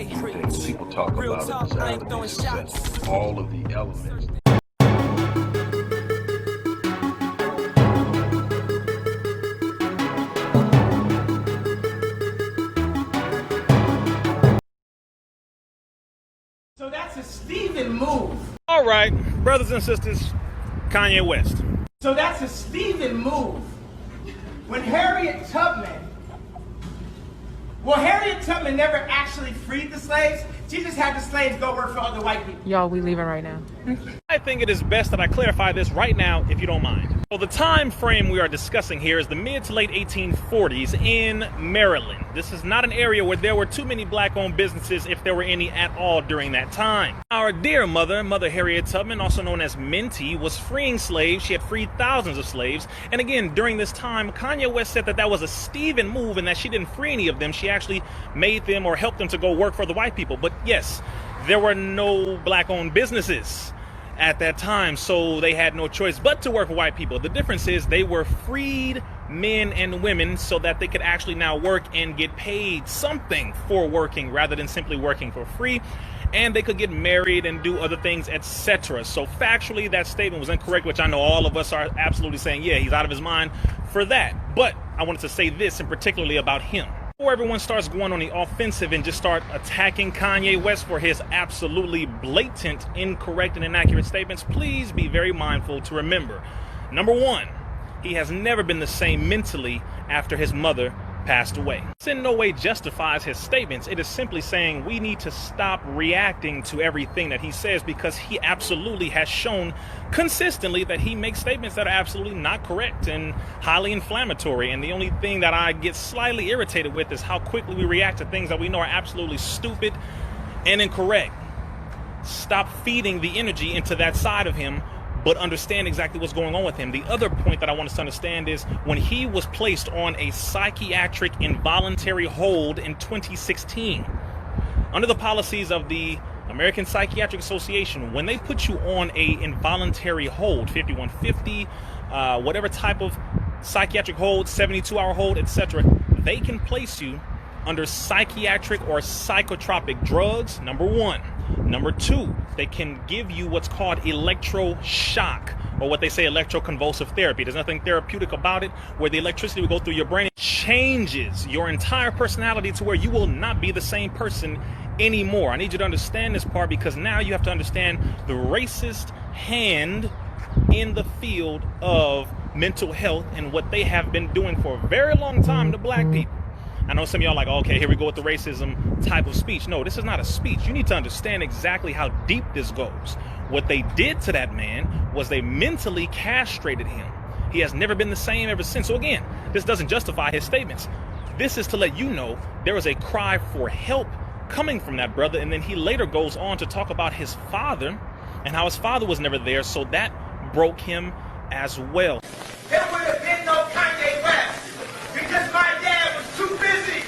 Things people talk about in success, all of the elements. So that's a Steven move. All right, brothers and sisters, Kanye West. So that's a Steven move. When Harriet Tubman never actually freed the slaves. She just had the slaves go work for other white people. Y'all, we leaving right now. I think it is best that I clarify this right now, if you don't mind. So the time frame we are discussing here is the mid to late 1840s in Maryland. This is not an area where there were too many black-owned businesses, if there were any at all during that time. Our dear mother, Mother Harriet Tubman, also known as Minty, was freeing slaves. She had freed thousands of slaves. And again, during this time, Kanye West said that that was a Steven move and that she didn't free any of them. She actually made them or helped them to go work for the white people. But yes, there were no black-owned businesses at that time, so they had no choice but to work for white people. The difference is they were freed men and women so that they could actually now work and get paid something for working rather than simply working for free, and they could get married and do other things, etc. So factually, that statement was incorrect, which I know all of us are absolutely saying, yeah, he's out of his mind for that. But I wanted to say this, and particularly about him. Before everyone starts going on the offensive and just start attacking Kanye West for his absolutely blatant, incorrect, and inaccurate statements, please be very mindful to remember. Number one, he has never been the same mentally after his mother passed away. This in no way justifies his statements. It is simply saying we need to stop reacting to everything that he says, because he absolutely has shown consistently that he makes statements that are absolutely not correct and highly inflammatory. And the only thing that I get slightly irritated with is how quickly we react to things that we know are absolutely stupid and incorrect. Stop feeding the energy into that side of him, but understand exactly what's going on with him. The other point that I want us to understand is when he was placed on a psychiatric involuntary hold in 2016, under the policies of the American Psychiatric Association, when they put you on a involuntary hold, 5150, whatever type of psychiatric hold, 72-hour hold, etc., they can place you under psychiatric or psychotropic drugs, number one. Number two, they can give you what's called electroshock, or what they say electroconvulsive therapy. There's nothing therapeutic about it, where the electricity will go through your brain. It changes your entire personality to where you will not be the same person anymore. I need you to understand this part, because now you have to understand the racist hand in the field of mental health and what they have been doing for a very long time to black people. I know some of y'all like, okay, here we go with the racism type of speech. No, this is not a speech. You need to understand exactly how deep this goes. What they did to that man was they mentally castrated him. He has never been the same ever since. So again, this doesn't justify his statements. This is to let you know there is a cry for help coming from that brother. And then he later goes on to talk about his father and how his father was never there. So that broke him as well. There would have been no Kanye West because my dad was too busy.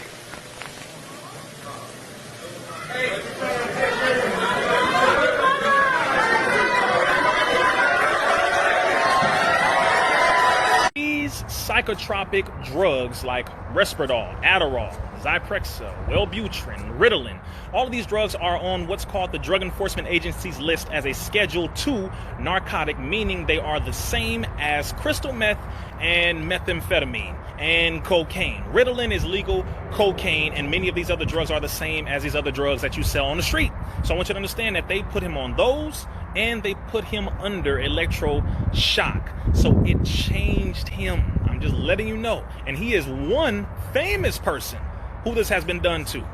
These psychotropic drugs like Risperdal, Adderall, Zyprexa, Wellbutrin, Ritalin, all of these drugs are on what's called the Drug Enforcement Agency's list as a Schedule II narcotic, meaning they are the same as crystal meth and methamphetamine and cocaine. Ritalin is legal, cocaine and many of these other drugs are the same as these other drugs that you sell on the street. So I want you to understand that they put him on those and they put him under electroshock. So it changed him. I'm just letting you know. And he is one famous person who this has been done to.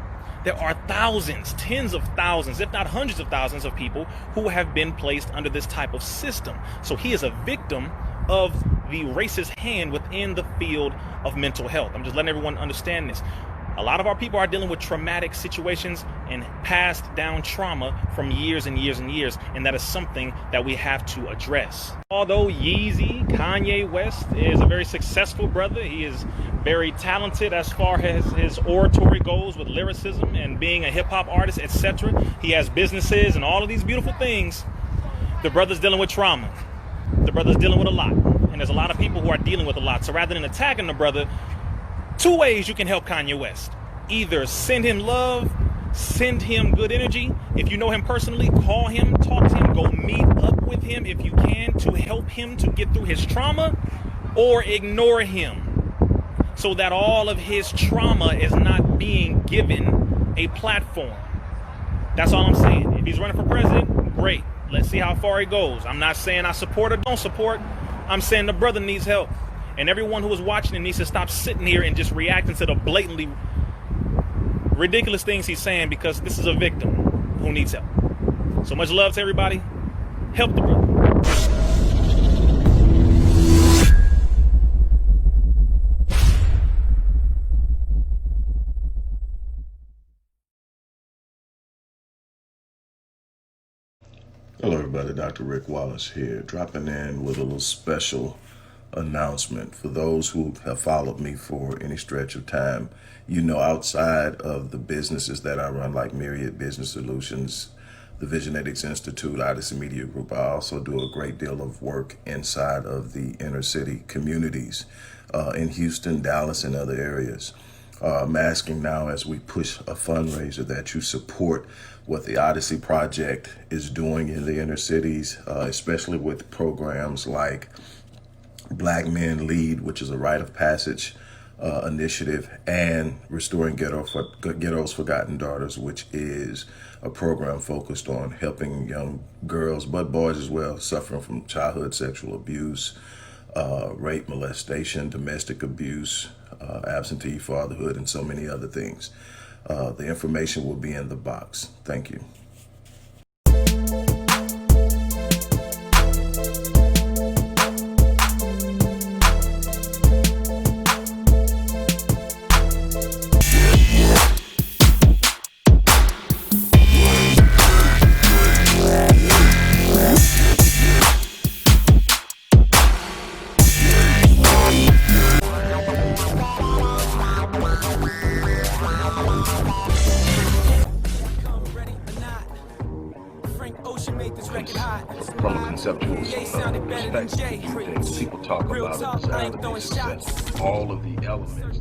There are thousands, tens of thousands, if not hundreds of thousands of people who have been placed under this type of system. So he is a victim of the racist hand within the field of mental health. I'm just letting everyone understand this. A lot of our people are dealing with traumatic situations and passed down trauma from years and years and years, and that is something that we have to address. Although Yeezy, Kanye West, is a very successful brother, he is very talented as far as his oratory goes with lyricism and being a hip-hop artist, etc. He has businesses and all of these beautiful things. The brother's dealing with trauma. The brother's dealing with a lot, and there's a lot of people who are dealing with a lot. So rather than attacking the brother, two ways you can help Kanye West. Either send him love, Send him good energy. If you know him personally, call him, talk to him, go meet up with him if you can to help him to get through his trauma, or ignore him so that all of his trauma is not being given a platform. That's all I'm saying. If he's running for president, great. Let's see how far he goes. I'm not saying I support or don't support. I'm saying the brother needs help. And everyone who is watching it needs to stop sitting here and just reacting to the blatantly ridiculous things he's saying, because this is a victim who needs help. So much love to everybody. Help the brother. Hello everybody, Dr. Rick Wallace here, dropping in with a little special announcement. For those who have followed me for any stretch of time, you know, outside of the businesses that I run, like Myriad Business Solutions, the Visionetics Institute, Odyssey Media Group, I also do a great deal of work inside of the inner city communities in Houston, Dallas, and other areas. I'm asking now, as we push a fundraiser, that you support what the Odyssey Project is doing in the inner cities, especially with programs like Black Men Lead, which is a rite of passage initiative, and Restoring Ghettos Forgotten Daughters, which is a program focused on helping young girls, but boys as well, suffering from childhood sexual abuse, rape, molestation, domestic abuse, absentee fatherhood, and so many other things. The information will be in the box. Thank you. From a conceptual perspective, things people talk about it as success. All of the elements